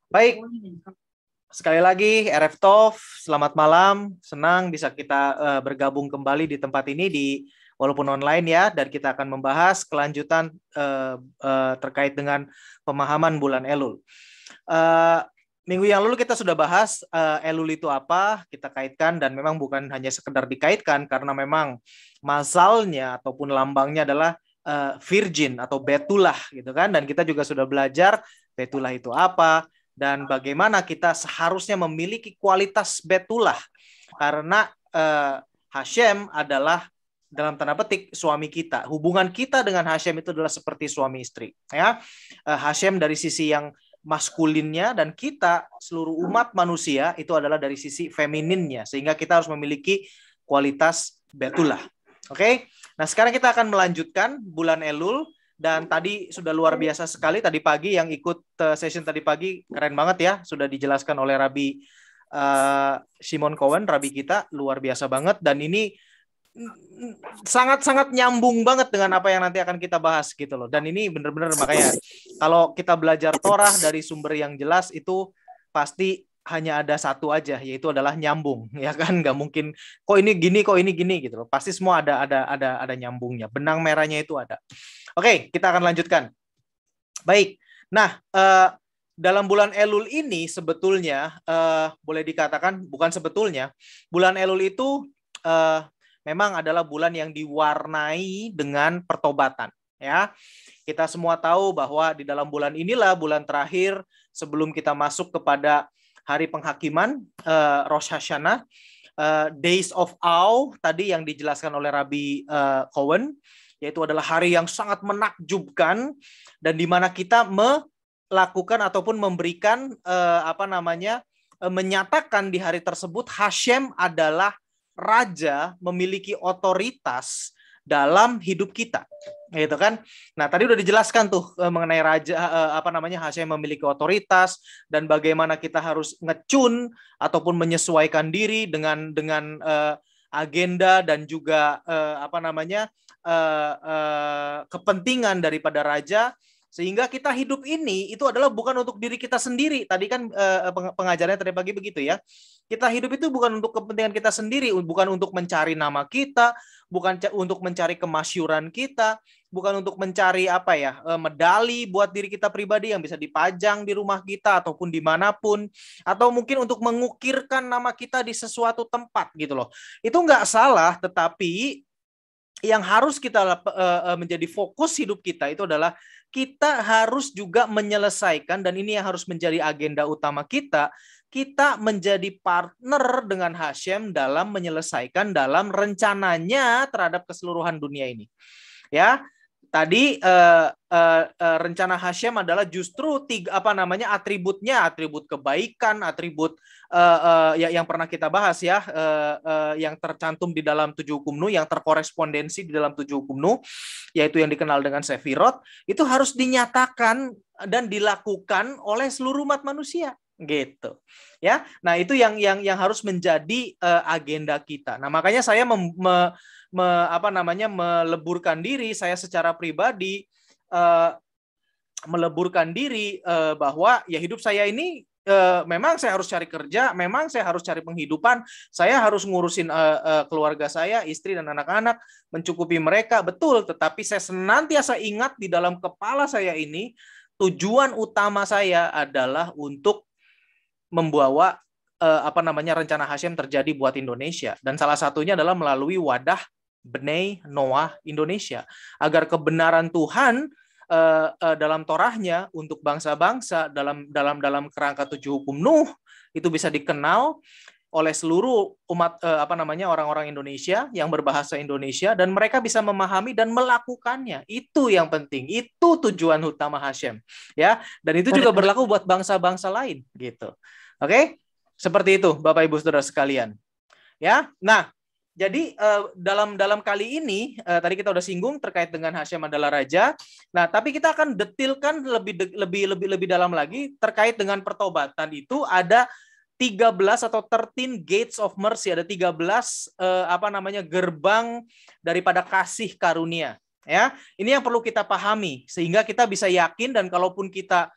Baik, sekali lagi RF Tov, selamat malam. Senang bisa kita bergabung kembali di tempat ini walaupun online ya, dan kita akan membahas kelanjutan terkait dengan pemahaman bulan Elul. Minggu yang lalu kita sudah bahas Elul itu apa, kita kaitkan, dan memang bukan hanya sekedar dikaitkan karena memang mazalnya ataupun lambangnya adalah Virgin atau Betullah gitu kan, dan kita juga sudah belajar Betullah itu apa dan bagaimana kita seharusnya memiliki kualitas Betullah karena Hashem adalah dalam tanda petik suami kita. Hubungan kita dengan Hashem itu adalah seperti suami istri ya. Hashem dari sisi yang maskulinnya dan kita seluruh umat manusia itu adalah dari sisi femininnya, sehingga kita harus memiliki kualitas Betullah. Oke. Nah, sekarang kita akan melanjutkan bulan Elul. Dan tadi sudah luar biasa sekali tadi pagi yang ikut session tadi pagi, keren banget ya, sudah dijelaskan oleh Rabbi Shimon Cohen, Rabbi kita, luar biasa banget. Dan ini sangat-sangat nyambung banget dengan apa yang nanti akan kita bahas gitu loh. Dan ini benar-benar makanya kalau kita belajar Torah dari sumber yang jelas itu pasti hanya ada satu aja, yaitu adalah nyambung, ya kan? Nggak mungkin kok ini gini gitu loh. Pasti semua ada nyambungnya. Benang merahnya itu ada. Oke, kita akan lanjutkan. Baik. Nah, dalam bulan Elul ini sebetulnya boleh dikatakan bukan sebetulnya, bulan Elul itu memang adalah bulan yang diwarnai dengan pertobatan, ya. Kita semua tahu bahwa di dalam bulan inilah bulan terakhir sebelum kita masuk kepada hari penghakiman, Rosh Hashanah, Days of Awe tadi yang dijelaskan oleh Rabbi Cohen, yaitu adalah hari yang sangat menakjubkan dan di mana kita melakukan ataupun memberikan menyatakan di hari tersebut Hashem adalah raja, memiliki otoritas dalam hidup kita, gitu kan? Nah, tadi udah dijelaskan tuh mengenai raja Hashem memiliki otoritas dan bagaimana kita harus ngecun ataupun menyesuaikan diri dengan agenda dan juga kepentingan daripada raja, sehingga kita hidup ini itu adalah bukan untuk diri kita sendiri. Tadi kan pengajarannya tadi pagi begitu ya. Kita hidup itu bukan untuk kepentingan kita sendiri, bukan untuk mencari nama kita, bukan untuk mencari kemasyuran kita, bukan untuk mencari medali buat diri kita pribadi yang bisa dipajang di rumah kita ataupun dimanapun, atau mungkin untuk mengukirkan nama kita di sesuatu tempat gitu loh. Itu nggak salah, tetapi yang harus kita menjadi fokus hidup kita itu adalah kita harus juga menyelesaikan, dan ini yang harus menjadi agenda utama kita menjadi partner dengan Hashem dalam menyelesaikan dalam rencananya terhadap keseluruhan dunia ini. Ya, tadi rencana Hashem adalah justru atributnya, atribut kebaikan, atribut yang pernah kita bahas ya, yang tercantum di dalam 7 hukum Nuh, yang terkorespondensi di dalam 7 hukum Nuh, yaitu yang dikenal dengan Sefirot, itu harus dinyatakan dan dilakukan oleh seluruh umat manusia. Gitu ya. Nah, itu yang harus menjadi agenda kita. Nah, makanya saya meleburkan diri, saya secara pribadi meleburkan diri bahwa ya hidup saya ini memang saya harus cari kerja, memang saya harus cari penghidupan, saya harus ngurusin keluarga saya, istri dan anak-anak, mencukupi mereka, betul. Tetapi saya senantiasa ingat di dalam kepala saya ini, tujuan utama saya adalah untuk membawa rencana Hashem terjadi buat Indonesia, dan salah satunya adalah melalui wadah Bnei Noah Indonesia, agar kebenaran Tuhan dalam Torahnya untuk bangsa-bangsa dalam kerangka 7 hukum Nuh itu bisa dikenal oleh seluruh umat orang-orang Indonesia yang berbahasa Indonesia, dan mereka bisa memahami dan melakukannya. Itu yang penting. Itu tujuan utama Hashem, ya. Dan itu juga berlaku buat bangsa-bangsa lain, gitu. Oke? Seperti itu, Bapak Ibu Saudara sekalian. Ya. Nah, jadi dalam kali ini tadi kita udah singgung terkait dengan Hashem adalah raja. Nah, tapi kita akan detilkan lebih dalam lagi terkait dengan pertobatan. Itu ada 13 atau 13 gates of mercy, ada 13 gerbang daripada kasih karunia, ya. Ini yang perlu kita pahami sehingga kita bisa yakin, dan kalaupun kita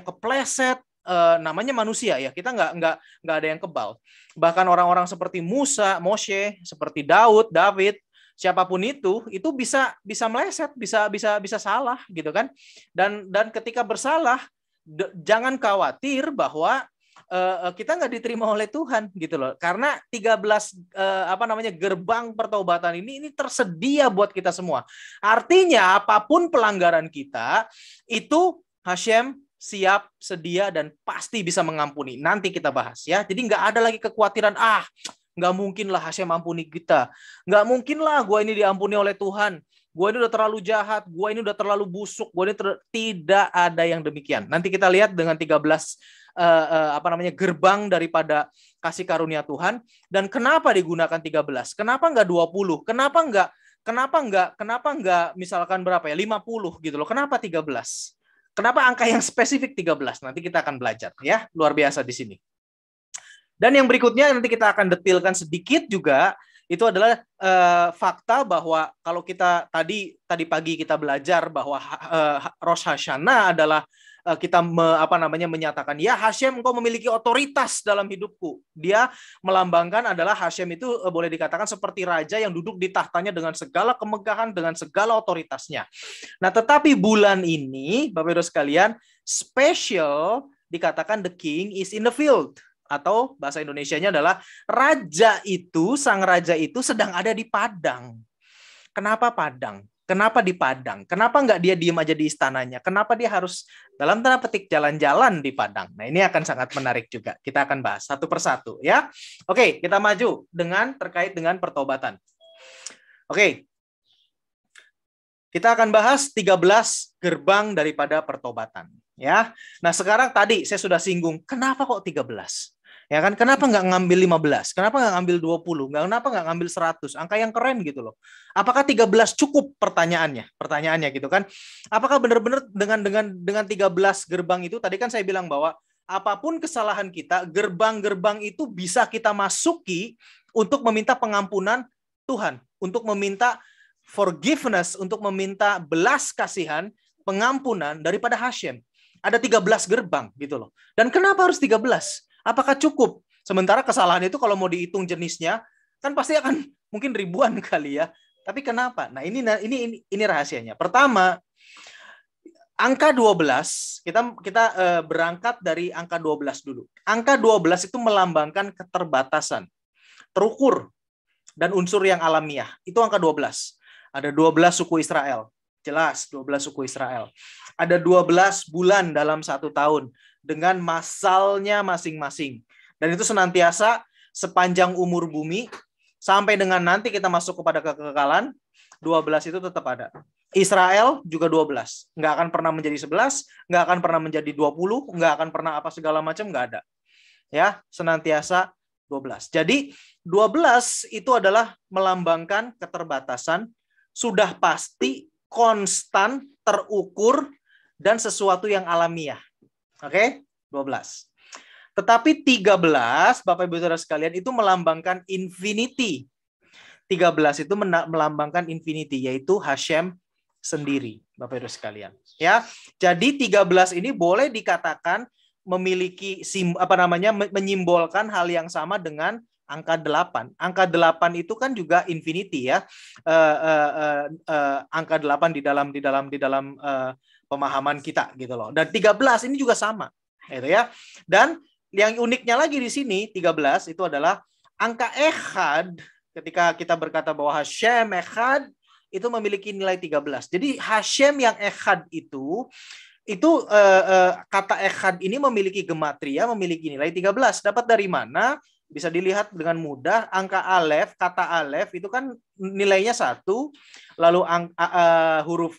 kepleset namanya manusia ya, kita nggak ada yang kebal. Bahkan orang-orang seperti Musa, Moshe, seperti David, siapapun itu bisa meleset, bisa salah gitu kan. Dan ketika bersalah, jangan khawatir bahwa kita nggak diterima oleh Tuhan gitu loh. Karena 13 gerbang pertobatan ini tersedia buat kita semua. Artinya apapun pelanggaran kita itu Hashem siap, sedia, dan pasti bisa mengampuni. Nanti kita bahas ya. Jadi nggak ada lagi kekhawatiran, nggak mungkin lah Hashem ampuni kita. Nggak mungkin lah gue ini diampuni oleh Tuhan. Gue ini udah terlalu jahat, gue ini udah terlalu busuk, gue ini tidak ada yang demikian. Nanti kita lihat dengan 13 gerbang daripada kasih karunia Tuhan. Dan kenapa digunakan 13? Kenapa nggak 20? Kenapa nggak misalkan berapa ya? 50 gitu loh. Kenapa 13? Kenapa angka yang spesifik 13? Nanti kita akan belajar ya. Luar biasa di sini. Dan yang berikutnya nanti kita akan detilkan sedikit juga, itu adalah fakta bahwa kalau kita tadi pagi kita belajar bahwa Rosh Hashanah adalah kita menyatakan ya Hashem engkau memiliki otoritas dalam hidupku. Dia melambangkan adalah Hashem itu boleh dikatakan seperti raja yang duduk di tahtanya dengan segala kemegahan, dengan segala otoritasnya. Nah, tetapi bulan ini Bapak Ibu sekalian special dikatakan the king is in the field. Atau bahasa Indonesianya adalah sang raja itu sedang ada di padang. Kenapa padang? Kenapa di padang? Kenapa nggak dia diem aja di istananya? Kenapa dia harus dalam tanda petik jalan-jalan di padang? Nah, ini akan sangat menarik juga. Kita akan bahas satu persatu ya. Oke, kita maju terkait dengan pertobatan. Oke. Kita akan bahas 13 gerbang daripada pertobatan ya. Nah, sekarang tadi saya sudah singgung, kenapa kok 13? Ya kan, kenapa nggak ngambil 15? Kenapa nggak ngambil 20? Kenapa nggak ngambil 100? Angka yang keren gitu loh. Apakah 13 cukup pertanyaannya gitu kan? Apakah benar-benar dengan 13 gerbang itu, tadi kan saya bilang bahwa apapun kesalahan kita, gerbang-gerbang itu bisa kita masuki untuk meminta pengampunan Tuhan, untuk meminta forgiveness, untuk meminta belas kasihan, pengampunan daripada Hashem. Ada 13 gerbang gitu loh. Dan kenapa harus 13? Apakah cukup? Sementara kesalahan itu kalau mau dihitung jenisnya, kan pasti akan mungkin ribuan kali ya. Tapi kenapa? Nah, ini rahasianya. Pertama, angka 12, kita berangkat dari angka 12 dulu. Angka 12 itu melambangkan keterbatasan, terukur, dan unsur yang alamiah. Itu angka 12. Ada 12 suku Israel. Jelas, 12 suku Israel. Ada 12 bulan dalam 1 tahun. Dengan masalnya masing-masing. Dan itu senantiasa sepanjang umur bumi, sampai dengan nanti kita masuk kepada kekekalan, 12 itu tetap ada. Israel juga 12. Nggak akan pernah menjadi 11, nggak akan pernah menjadi 20, nggak akan pernah apa segala macam, nggak ada. Ya, senantiasa 12. Jadi 12 itu adalah melambangkan keterbatasan, sudah pasti, konstan, terukur, dan sesuatu yang alamiah. Oke, 12. Tetapi 13, Bapak Ibu Saudara sekalian, itu melambangkan infinity. 13 itu melambangkan infinity, yaitu Hashem sendiri, Bapak Ibu sekalian. Ya, jadi 13 ini boleh dikatakan memiliki menyimbolkan hal yang sama dengan angka 8. Angka 8 itu kan juga infinity ya. Angka 8 di dalam pemahaman kita gitu loh. Dan 13 ini juga sama, gitu ya. Dan yang uniknya lagi di sini 13 itu adalah angka echad. Ketika kita berkata bahwa Hashem echad itu memiliki nilai 13. Jadi Hashem yang echad itu kata echad ini memiliki gematria, memiliki nilai 13. Dapat dari mana? Bisa dilihat dengan mudah. Angka alef, kata alef itu kan nilainya 1, lalu huruf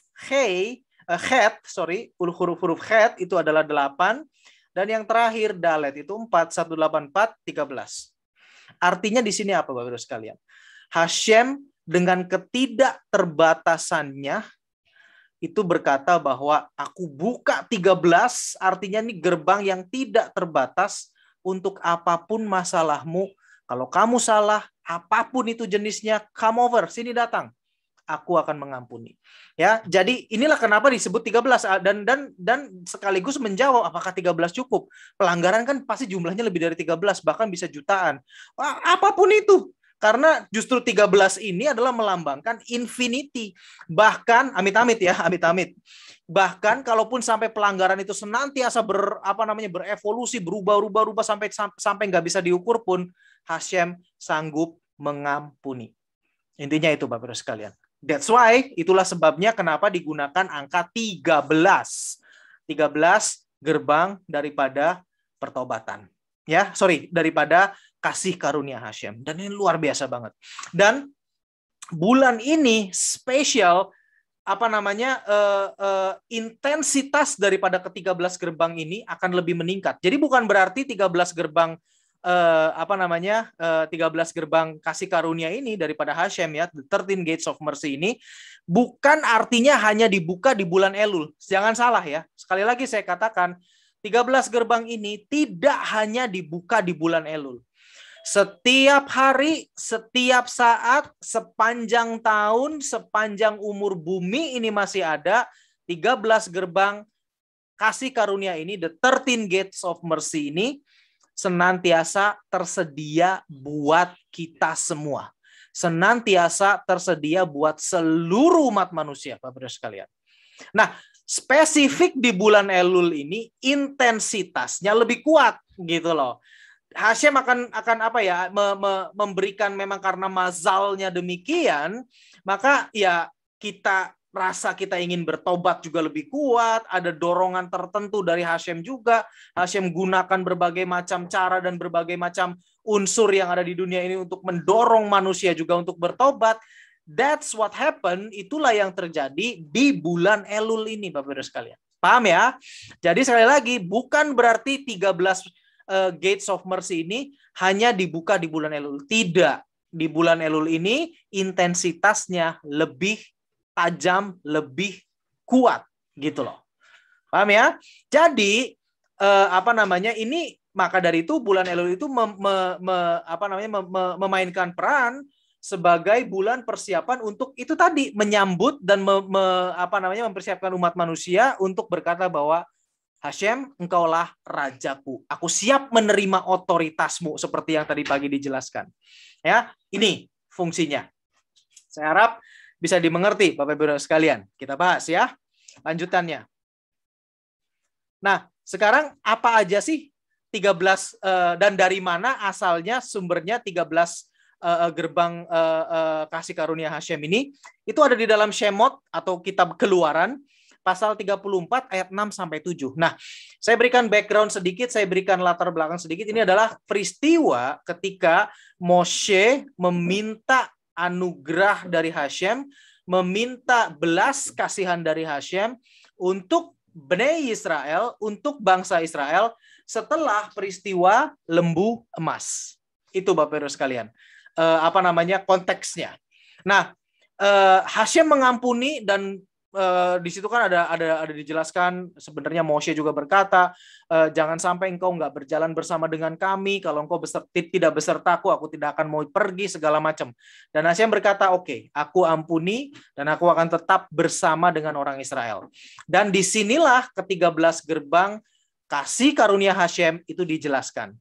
huruf het itu adalah 8, dan yang terakhir dalet itu 4, 1, 8, 4, 13. Artinya di sini apa Bapak Ibu sekalian? Hashem dengan ketidakterbatasannya itu berkata bahwa aku buka 13, artinya ini gerbang yang tidak terbatas untuk apapun masalahmu. Kalau kamu salah, apapun itu jenisnya, come over, sini datang. aku akan mengampuni. Ya, jadi inilah kenapa disebut 13 dan sekaligus menjawab apakah 13 cukup? Pelanggaran kan pasti jumlahnya lebih dari 13, bahkan bisa jutaan. Apapun itu. Karena justru 13 ini adalah melambangkan infinity. Bahkan amit-amit ya, amit-amit. Bahkan kalaupun sampai pelanggaran itu senantiasa berevolusi, berubah-ubah sampai nggak bisa diukur pun, Hashem sanggup mengampuni. Intinya itu Bapak Ibu sekalian. That's why, itulah sebabnya kenapa digunakan angka 13. 13 gerbang daripada pertobatan. Ya, daripada kasih karunia Hashem. Dan ini luar biasa banget. Dan bulan ini spesial, intensitas daripada ke-13 gerbang ini akan lebih meningkat. Jadi bukan berarti 13 gerbang 13 gerbang kasih karunia ini daripada Hashem ya, the 13 gates of mercy ini bukan artinya hanya dibuka di bulan Elul. Jangan salah ya. Sekali lagi saya katakan, 13 gerbang ini tidak hanya dibuka di bulan Elul. Setiap hari, setiap saat, sepanjang tahun, sepanjang umur bumi ini masih ada 13 gerbang kasih karunia ini, the 13 gates of mercy ini senantiasa tersedia buat kita semua. Senantiasa tersedia buat seluruh umat manusia, Bapak-Ibu sekalian. Nah, spesifik di bulan Elul ini intensitasnya lebih kuat gitu loh. Hashem akan memberikan, memang karena mazalnya demikian, maka ya kita rasa kita ingin bertobat juga lebih kuat, ada dorongan tertentu dari Hashem juga. Hashem gunakan berbagai macam cara dan berbagai macam unsur yang ada di dunia ini untuk mendorong manusia juga untuk bertobat. That's what happened, itulah yang terjadi di bulan Elul ini, Bapak-Ibu sekalian. Paham ya? Jadi sekali lagi, bukan berarti 13 Gates of Mercy ini hanya dibuka di bulan Elul. Tidak. Di bulan Elul ini intensitasnya lebih tajam, lebih kuat gitu loh. Paham ya? Jadi ini maka dari itu bulan Elul itu memainkan peran sebagai bulan persiapan untuk itu tadi, menyambut dan mempersiapkan umat manusia untuk berkata bahwa Hashem, engkaulah rajaku. Aku siap menerima otoritasmu seperti yang tadi pagi dijelaskan. Ya, ini fungsinya. Saya harap bisa dimengerti Bapak-Ibu sekalian. Kita bahas ya lanjutannya. Nah, sekarang apa aja sih 13 dan dari mana asalnya sumbernya 13 gerbang kasih karunia Hashem ini? Itu ada di dalam Shemot atau kitab Keluaran pasal 34 ayat 6 sampai 7. Nah, saya berikan background sedikit, saya berikan latar belakang sedikit. Ini adalah peristiwa ketika Moshe meminta anugerah dari Hashem, meminta belas kasihan dari Hashem untuk Bnei Israel, untuk bangsa Israel setelah peristiwa lembu emas. Itu Bapak-Ibu sekalian. Konteksnya. Nah, Hashem mengampuni dan di situ kan ada dijelaskan sebenarnya Moshe juga berkata, jangan sampai engkau nggak berjalan bersama dengan kami, kalau engkau tidak besertaku, aku tidak akan mau pergi segala macam. Dan Hashem berkata, oke, aku ampuni dan aku akan tetap bersama dengan orang Israel. Dan disinilah ke-13 gerbang kasih karunia Hashem itu dijelaskan.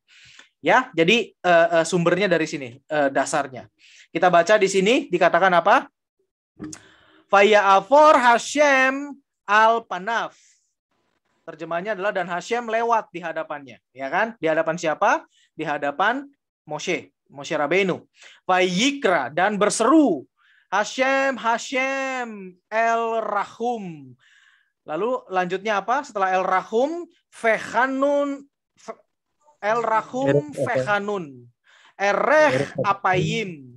Ya, jadi sumbernya dari sini, dasarnya. Kita baca di sini dikatakan apa? Faya'afor Hashem al-Panaf. Terjemahnya adalah dan Hashem lewat di hadapannya, ya kan? Di hadapan siapa? Di hadapan Moshe Rabbeinu. Fayikra dan berseru, Hashem, Hashem el-Rahum. Lalu lanjutnya apa? Setelah el-Rahum, Fechanun el-Rahum Fechanun. Erech Apayim.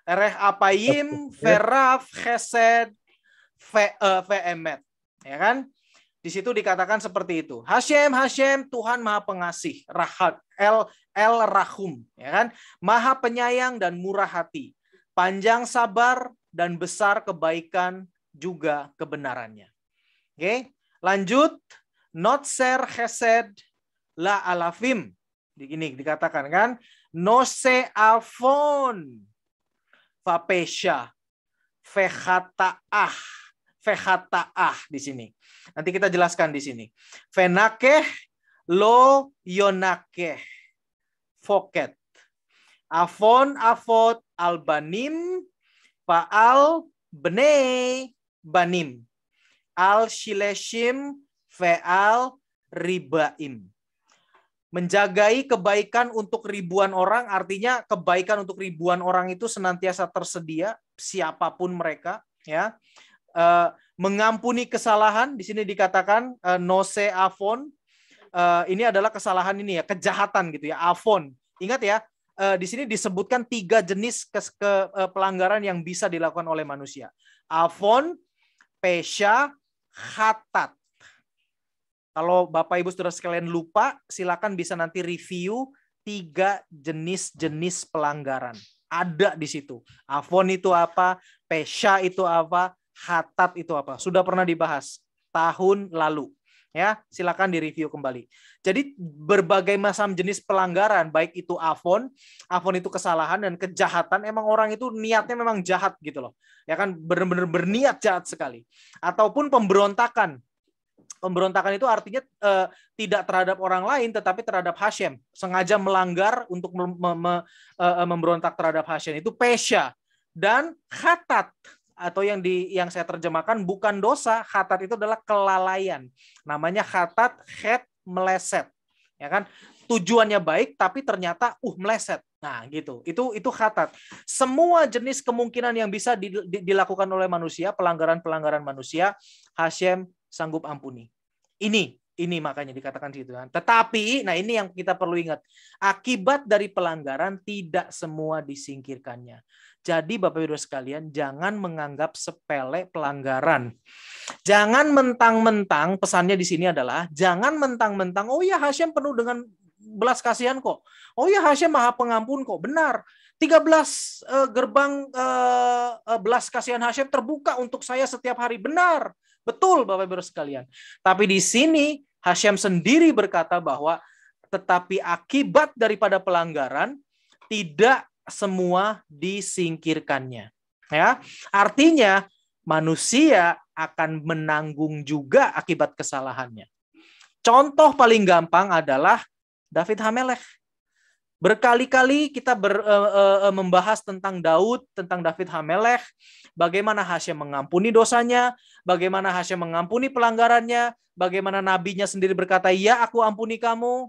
Erech Apayim, Veraf, Chesed, Ve'emet. Ya kan? Di situ dikatakan seperti itu. Hashem, Hashem, Tuhan Maha Pengasih. Rahat, El-Rahum. Ya kan? Maha Penyayang dan murah hati. Panjang sabar dan besar kebaikan juga kebenarannya. Oke? Lanjut. Notser Chesed La Alafim. Begini dikatakan kan? Nose Afon. Vapesha, Vechata'ah. Vechata'ah di sini. Nanti kita jelaskan di sini. Venakeh lo yonakeh. Foket. Avon avot albanim fa'al bnei banim. Al shileshim fe'al ribaim. Menjagai kebaikan untuk ribuan orang, artinya kebaikan untuk ribuan orang itu senantiasa tersedia, siapapun mereka, ya. Mengampuni kesalahan, di sini dikatakan nose avon, ini adalah kesalahan ini ya, kejahatan gitu ya, avon. Ingat ya, di sini disebutkan 3 jenis pelanggaran yang bisa dilakukan oleh manusia. Avon, pesha, khatat. Kalau Bapak Ibu Saudara sekalian lupa, silakan bisa nanti review 3 jenis-jenis pelanggaran. Ada di situ. Avon itu apa, pesha itu apa, khatat itu apa. Sudah pernah dibahas tahun lalu. Ya, silakan direview kembali. Jadi berbagai macam jenis pelanggaran, baik itu avon itu kesalahan dan kejahatan, emang orang itu niatnya memang jahat gitu loh. Ya kan, benar-benar berniat jahat sekali. Ataupun pemberontakan. Pemberontakan itu artinya tidak terhadap orang lain, tetapi terhadap Hashem. Sengaja melanggar untuk memberontak terhadap Hashem. Itu pesha. Dan khatat, atau yang saya terjemahkan bukan dosa, khatat itu adalah kelalaian. Namanya khatat, khet, meleset. Ya kan? Tujuannya baik, tapi ternyata meleset. Nah, gitu. Itu khatat. Semua jenis kemungkinan yang bisa dilakukan oleh manusia, pelanggaran-pelanggaran manusia, Hashem sanggup ampuni. Ini makanya dikatakan situ kan. Tetapi, nah ini yang kita perlu ingat. Akibat dari pelanggaran tidak semua disingkirkannya. Jadi Bapak Ibu sekalian, jangan menganggap sepele pelanggaran. Jangan mentang-mentang, pesannya di sini adalah jangan mentang-mentang, oh ya Hashem penuh dengan belas kasihan kok. Oh ya Hashem Maha Pengampun kok. Benar. 13 gerbang belas kasihan Hashem terbuka untuk saya setiap hari. Benar. Betul Bapak Ibu sekalian. Tapi di sini Hashem sendiri berkata bahwa tetapi akibat daripada pelanggaran tidak semua disingkirkannya. Ya, artinya manusia akan menanggung juga akibat kesalahannya. Contoh paling gampang adalah David HaMelech. Berkali-kali kita membahas tentang Daud, tentang David HaMelech, bagaimana Hashem mengampuni dosanya, bagaimana Hashem mengampuni pelanggarannya, bagaimana nabinya sendiri berkata, "Ya, aku ampuni kamu."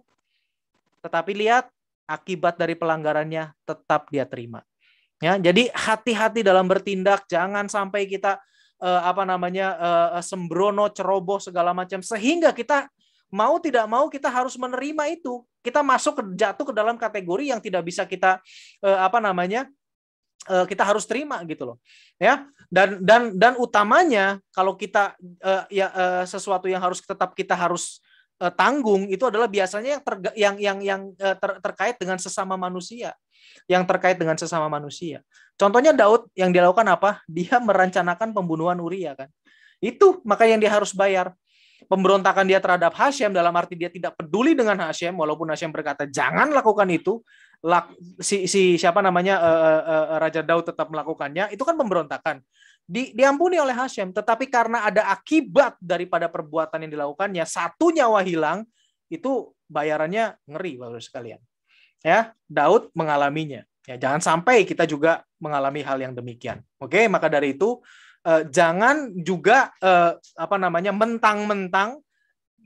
Tetapi lihat, akibat dari pelanggarannya tetap dia terima. Ya, jadi hati-hati dalam bertindak, jangan sampai kita sembrono, ceroboh segala macam sehingga kita mau tidak mau kita harus menerima itu. Kita jatuh ke dalam kategori yang tidak bisa kita kita harus terima gitu loh. Ya. Dan utamanya kalau kita sesuatu yang kita harus tanggung itu adalah biasanya yang terkait dengan sesama manusia. Yang terkait dengan sesama manusia. Contohnya Daud yang dilakukan apa? Dia merencanakan pembunuhan Uria kan. Itu maka yang dia harus bayar. Pemberontakan dia terhadap Hashem dalam arti dia tidak peduli dengan Hashem walaupun Hashem berkata jangan lakukan itu, Raja Daud tetap melakukannya, itu kan pemberontakan. Diampuni oleh Hashem, tetapi karena ada akibat daripada perbuatan yang dilakukannya, 1 nyawa hilang, itu bayarannya ngeri Bapak sekalian. Ya, Daud mengalaminya. Ya, jangan sampai kita juga mengalami hal yang demikian. Oke, maka dari itu jangan juga mentang-mentang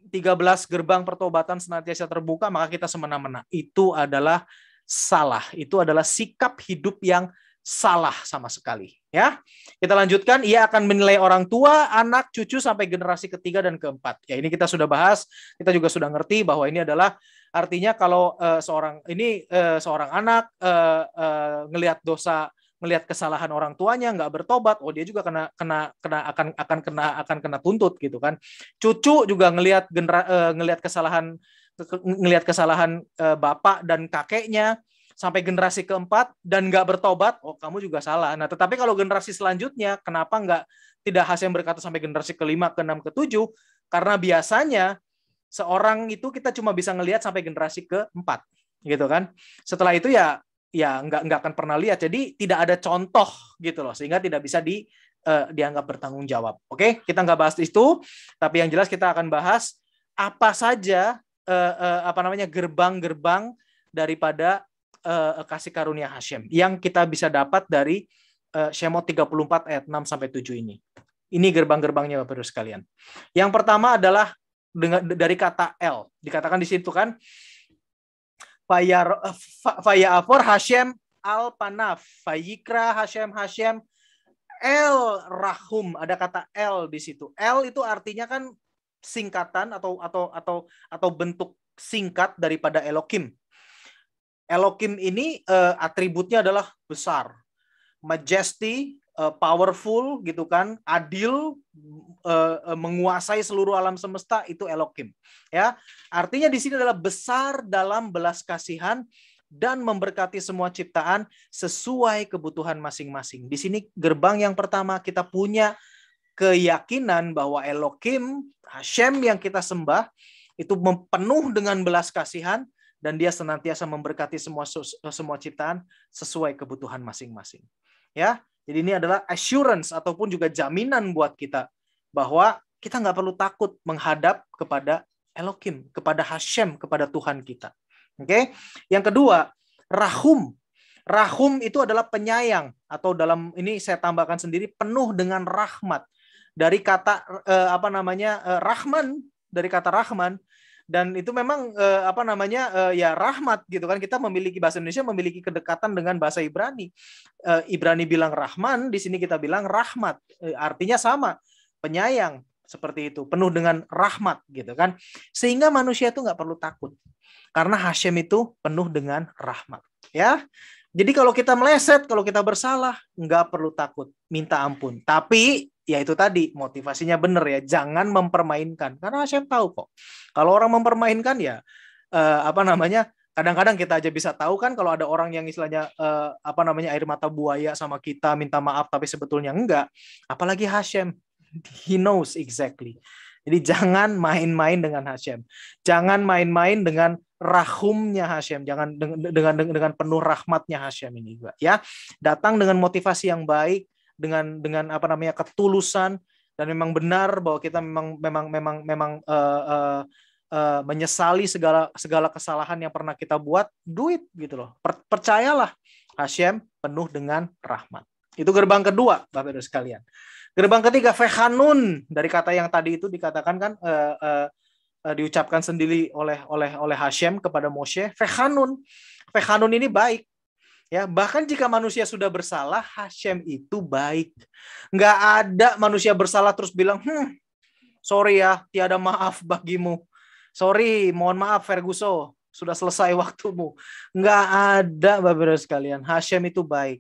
13 gerbang pertobatan senantiasa terbuka maka kita semena-mena. Itu adalah salah. Itu adalah sikap hidup yang salah sama sekali. Ya, kita lanjutkan. Ia akan menilai orang tua, anak, cucu sampai generasi ketiga dan keempat. Ya, ini kita sudah bahas. Kita juga sudah ngerti bahwa ini adalah artinya kalau seorang anak ngelihat kesalahan orang tuanya nggak bertobat, dia juga akan kena tuntut gitu kan. Cucu juga ngelihat kesalahan bapak dan kakeknya sampai generasi keempat dan nggak bertobat, kamu juga salah. Nah, tetapi kalau generasi selanjutnya, kenapa tidak Hashem berkata sampai generasi kelima, keenam, ketujuh? Karena biasanya seorang itu kita cuma bisa ngelihat sampai generasi keempat, gitu kan. Setelah itu ya nggak akan pernah lihat. Jadi tidak ada contoh gitu loh, sehingga tidak bisa dianggap bertanggung jawab. Oke, kita nggak bahas itu, tapi yang jelas kita akan bahas apa saja gerbang-gerbang daripada kasih karunia Hashem yang kita bisa dapat dari Shemot 34 ayat 6 sampai 7 ini. Ini gerbang-gerbangnya Bapak Ibu sekalian. Yang pertama adalah dari kata El. Dikatakan di situ kan, Vayafor Hashem al-Panaf, Vayikra Hashem El Rahum. Ada kata El di situ. El itu artinya kan singkatan atau bentuk singkat daripada Elohim. Elohim ini atributnya adalah besar, majesty, powerful gitu kan, adil, menguasai seluruh alam semesta, itu Elohim. Ya, artinya di sini adalah besar dalam belas kasihan dan memberkati semua ciptaan sesuai kebutuhan masing-masing. Di sini gerbang yang pertama kita punya keyakinan bahwa Elohim, Hashem yang kita sembah itu penuh dengan belas kasihan dan dia senantiasa memberkati semua ciptaan sesuai kebutuhan masing-masing. Ya, jadi ini adalah assurance ataupun juga jaminan buat kita bahwa kita nggak perlu takut menghadap kepada Elohim, kepada Hashem, kepada Tuhan kita. Oke, yang kedua, Rahum. Rahum itu adalah penyayang, atau dalam ini saya tambahkan sendiri, penuh dengan rahmat. Dari kata Rahman, dari kata Rahman, dan itu memang ya rahmat gitu kan. Kita memiliki, bahasa Indonesia memiliki kedekatan dengan bahasa Ibrani. Ibrani bilang Rahman, di sini kita bilang rahmat. Artinya sama, penyayang, seperti itu, penuh dengan rahmat gitu kan. Sehingga manusia itu nggak perlu takut. Karena Hashem itu penuh dengan rahmat. Ya, jadi kalau kita meleset, kalau kita bersalah, nggak perlu takut, minta ampun. Tapi ya itu tadi, motivasinya benar ya, jangan mempermainkan. Karena Hashem tahu kok. Kalau orang mempermainkan ya kadang-kadang kita aja bisa tahu kan kalau ada orang yang istilahnya air mata buaya sama kita, minta maaf tapi sebetulnya enggak. Apalagi Hashem. He knows exactly. Jadi jangan main-main dengan Hashem. Jangan main-main dengan rahumnya Hashem. Jangan dengan penuh rahmatnya Hashem ini juga ya. Datang dengan motivasi yang baik, dengan ketulusan, dan memang benar bahwa kita memang menyesali segala kesalahan yang pernah kita buat. Do it gitu loh. Percayalah, Hashem penuh dengan rahmat. Itu gerbang kedua, Bapak Ibu sekalian. Gerbang ketiga, Vechanun, dari kata yang tadi itu dikatakan kan diucapkan sendiri oleh Hashem kepada Moshe. Vechanun ini baik. Ya, bahkan jika manusia sudah bersalah, Hashem itu baik. Nggak ada manusia bersalah terus bilang, sorry ya, tiada maaf bagimu. Sorry, mohon maaf Ferguson, sudah selesai waktumu. Nggak ada, Bapak Ibu sekalian. Hashem itu baik.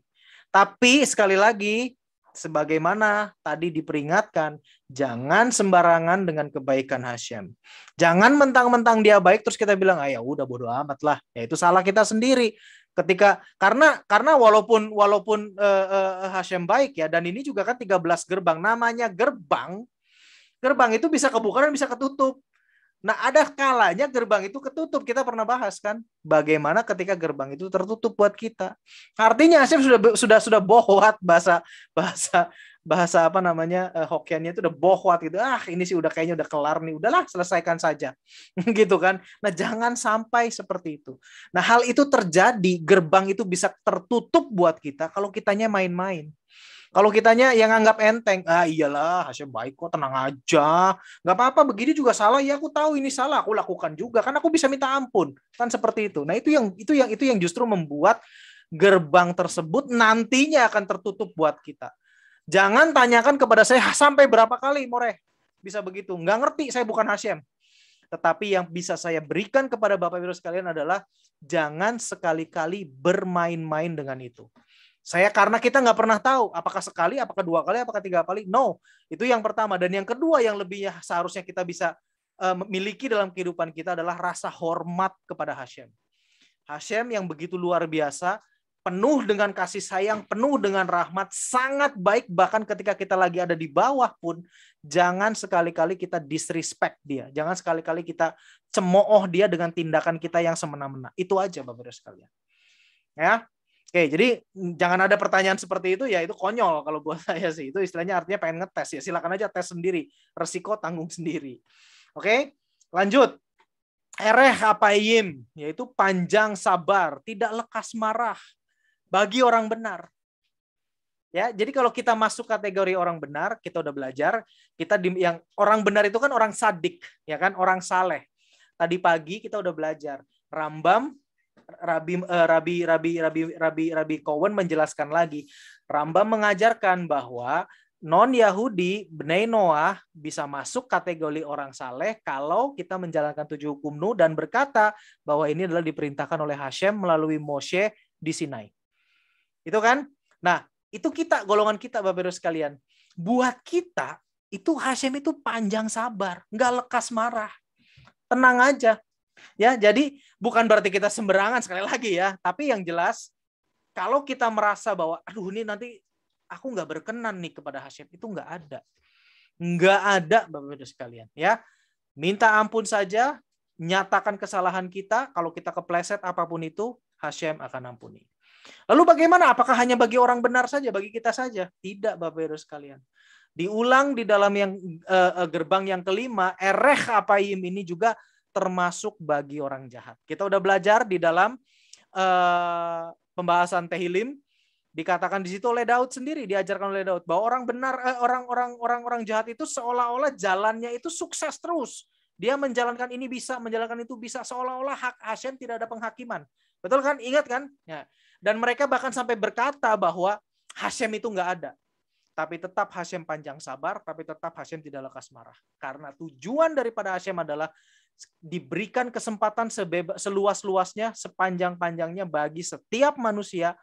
Tapi sekali lagi, sebagaimana tadi diperingatkan, jangan sembarangan dengan kebaikan Hashem. Jangan mentang-mentang dia baik terus kita bilang, ya udah bodo amat lah. Ya itu salah kita sendiri. Karena walaupun Hashem baik ya, dan ini juga kan 13 gerbang, namanya gerbang itu bisa kebuka dan bisa ketutup. Nah, ada kalanya gerbang itu ketutup. Kita pernah bahas kan bagaimana ketika gerbang itu tertutup buat kita. Artinya Hashem sudah bohwat, bahasa Hokkiannya itu udah bohwat gitu. Ini sih udah kayaknya udah kelar nih. Udahlah, selesaikan saja. Gitu kan. Nah, jangan sampai seperti itu. Nah, hal itu terjadi, gerbang itu bisa tertutup buat kita kalau kitanya main-main. Kalau kitanya yang anggap enteng, iyalah Hashem baik kok, tenang aja, nggak apa-apa, begini juga salah, ya aku tahu ini salah, aku lakukan juga, kan aku bisa minta ampun, kan seperti itu. Nah itu yang justru membuat gerbang tersebut nantinya akan tertutup buat kita. Jangan tanyakan kepada saya sampai berapa kali Moreh bisa begitu, nggak ngerti, saya bukan Hashem. Tetapi yang bisa saya berikan kepada Bapak Ibu sekalian adalah jangan sekali-kali bermain-main dengan itu. Karena kita nggak pernah tahu apakah sekali, apakah 2 kali, apakah 3 kali. No, itu yang pertama. Dan yang kedua yang lebihnya seharusnya kita bisa miliki dalam kehidupan kita adalah rasa hormat kepada Hashem. Hashem yang begitu luar biasa, penuh dengan kasih sayang, penuh dengan rahmat, sangat baik. Bahkan ketika kita lagi ada di bawah pun, jangan sekali-kali kita disrespect dia. Jangan sekali-kali kita cemooh dia dengan tindakan kita yang semena-mena. Itu aja Bapak Ibu sekalian. Ya. Oke, jadi jangan ada pertanyaan seperti itu, ya itu konyol kalau buat saya sih. Itu istilahnya artinya pengen ngetes, ya silakan aja tes sendiri. Resiko tanggung sendiri. Oke, lanjut. Ereh apayim, yaitu panjang sabar, tidak lekas marah bagi orang benar. Ya, jadi kalau kita masuk kategori orang benar, kita udah belajar, yang orang benar itu kan orang sadik, ya kan, orang saleh. Tadi pagi kita udah belajar. Rambam Rabi Cohen menjelaskan lagi. Rambam mengajarkan bahwa non-Yahudi, Bnei Noah bisa masuk kategori orang saleh kalau kita menjalankan 7 hukum Nuh dan berkata bahwa ini adalah diperintahkan oleh Hashem melalui Moshe di Sinai. Itu kan? Nah, itu kita, golongan kita Bapak Ibu sekalian. Buat kita, itu Hashem itu panjang sabar, nggak lekas marah. Tenang aja. Ya, jadi bukan berarti kita sembarangan sekali lagi ya, tapi yang jelas kalau kita merasa bahwa aduh ini nanti aku nggak berkenan nih kepada Hashem, itu nggak ada. Nggak ada Bapak Ibu sekalian ya. Minta ampun saja, nyatakan kesalahan kita, kalau kita kepleset apapun itu, Hashem akan ampuni. Lalu bagaimana? Apakah hanya bagi orang benar saja, bagi kita saja? Tidak Bapak Ibu sekalian. Diulang di dalam yang gerbang yang kelima, ereh apayim ini juga termasuk bagi orang jahat. Kita udah belajar di dalam pembahasan Tehillim, dikatakan di situ oleh Daud sendiri, diajarkan oleh Daud bahwa orang benar, orang jahat itu seolah-olah jalannya itu sukses terus. Dia menjalankan ini bisa, menjalankan itu bisa, seolah-olah hak Hashem tidak ada penghakiman. Betul kan? Ingat kan? Ya. Dan mereka bahkan sampai berkata bahwa Hashem itu nggak ada. Tapi tetap Hashem panjang sabar, tapi tetap Hashem tidak lekas marah. Karena tujuan daripada Hashem adalah diberikan kesempatan seluas-luasnya, sepanjang-panjangnya bagi setiap manusia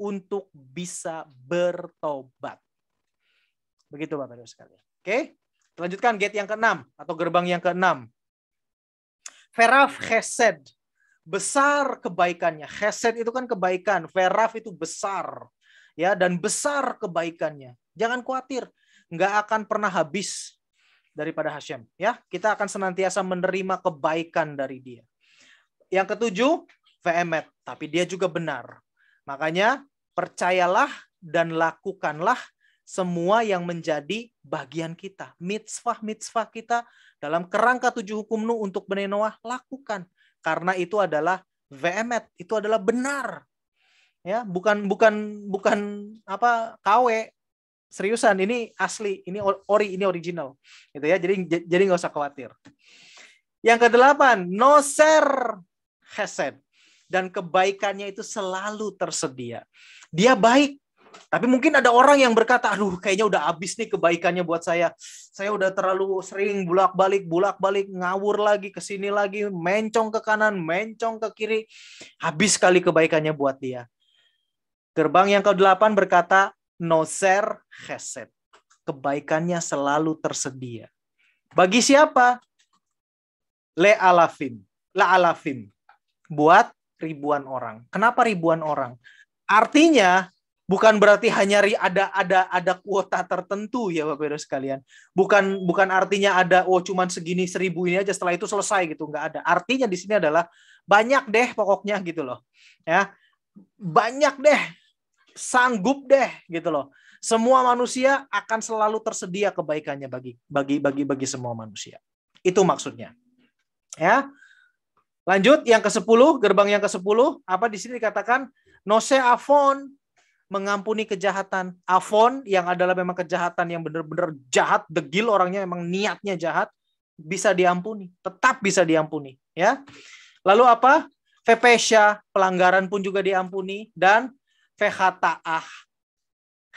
untuk bisa bertobat. Begitu Bapak Ibu sekalian. Oke, lanjutkan gate yang ke-6 atau gerbang yang ke-6. Veraf chesed, besar kebaikannya. Chesed itu kan kebaikan, veraf itu besar. Ya, dan besar kebaikannya. Jangan khawatir, nggak akan pernah habis daripada Hashem. Ya, kita akan senantiasa menerima kebaikan dari Dia. Yang ketujuh, ve'emet, tapi Dia juga benar. Makanya percayalah dan lakukanlah semua yang menjadi bagian kita. Mitzvah-mitzvah kita dalam kerangka 7 hukum Nuh untuk Bnei Noah, lakukan. Karena itu adalah ve'emet, itu adalah benar. Ya, bukan apa KW. Seriusan, ini asli, ini original, gitu ya. Jadi nggak usah khawatir. Yang ke-8, noser chesed, dan kebaikannya itu selalu tersedia. Dia baik, tapi mungkin ada orang yang berkata, aduh, kayaknya udah habis nih kebaikannya buat saya. Saya udah terlalu sering bolak-balik, ngawur lagi, ke sini lagi, mencong ke kanan, mencong ke kiri. Habis kali kebaikannya buat dia. Gerbang yang ke-8 berkata, noser chesed. Kebaikannya selalu tersedia. Bagi siapa? La alafim. Buat ribuan orang. Kenapa ribuan orang? Artinya bukan berarti hanya ada kuota tertentu ya Bapak Ibu sekalian. Bukan artinya ada cuman segini 1000 ini aja setelah itu selesai gitu, nggak ada. Artinya di sini adalah banyak deh pokoknya gitu loh. Ya. Banyak deh. Sanggup deh gitu loh. Semua manusia akan selalu tersedia kebaikannya bagi semua manusia. Itu maksudnya. Ya. Lanjut yang ke-10, gerbang yang ke-10, apa di sini dikatakan nose afon, mengampuni kejahatan. Afon yang adalah memang kejahatan yang benar-benar jahat, degil orangnya, memang niatnya jahat, bisa diampuni, tetap bisa diampuni, ya. Lalu apa? Fepesya, pelanggaran pun juga diampuni, dan Vehataah,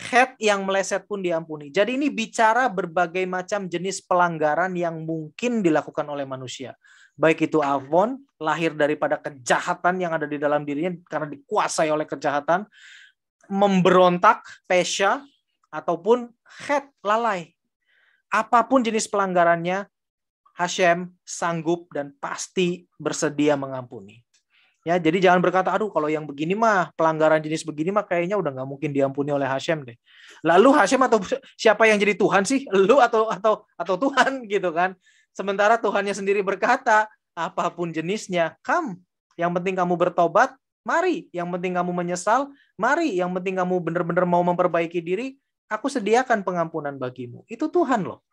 head yang meleset pun diampuni. Jadi ini bicara berbagai macam jenis pelanggaran yang mungkin dilakukan oleh manusia. Baik itu avon, lahir daripada kejahatan yang ada di dalam dirinya karena dikuasai oleh kejahatan, memberontak, pesya, ataupun head, lalai. Apapun jenis pelanggarannya, Hashem sanggup dan pasti bersedia mengampuni. Ya, jadi jangan berkata, aduh kalau yang begini mah, pelanggaran jenis begini mah kayaknya udah nggak mungkin diampuni oleh Hashem deh. Lalu Hashem atau siapa yang jadi Tuhan sih? Lu atau Tuhan gitu kan? Sementara Tuhannya sendiri berkata, apapun jenisnya, yang penting kamu bertobat, Mari, yang penting kamu menyesal. Mari, yang penting kamu benar-benar mau memperbaiki diri. Aku sediakan pengampunan bagimu. Itu Tuhan loh.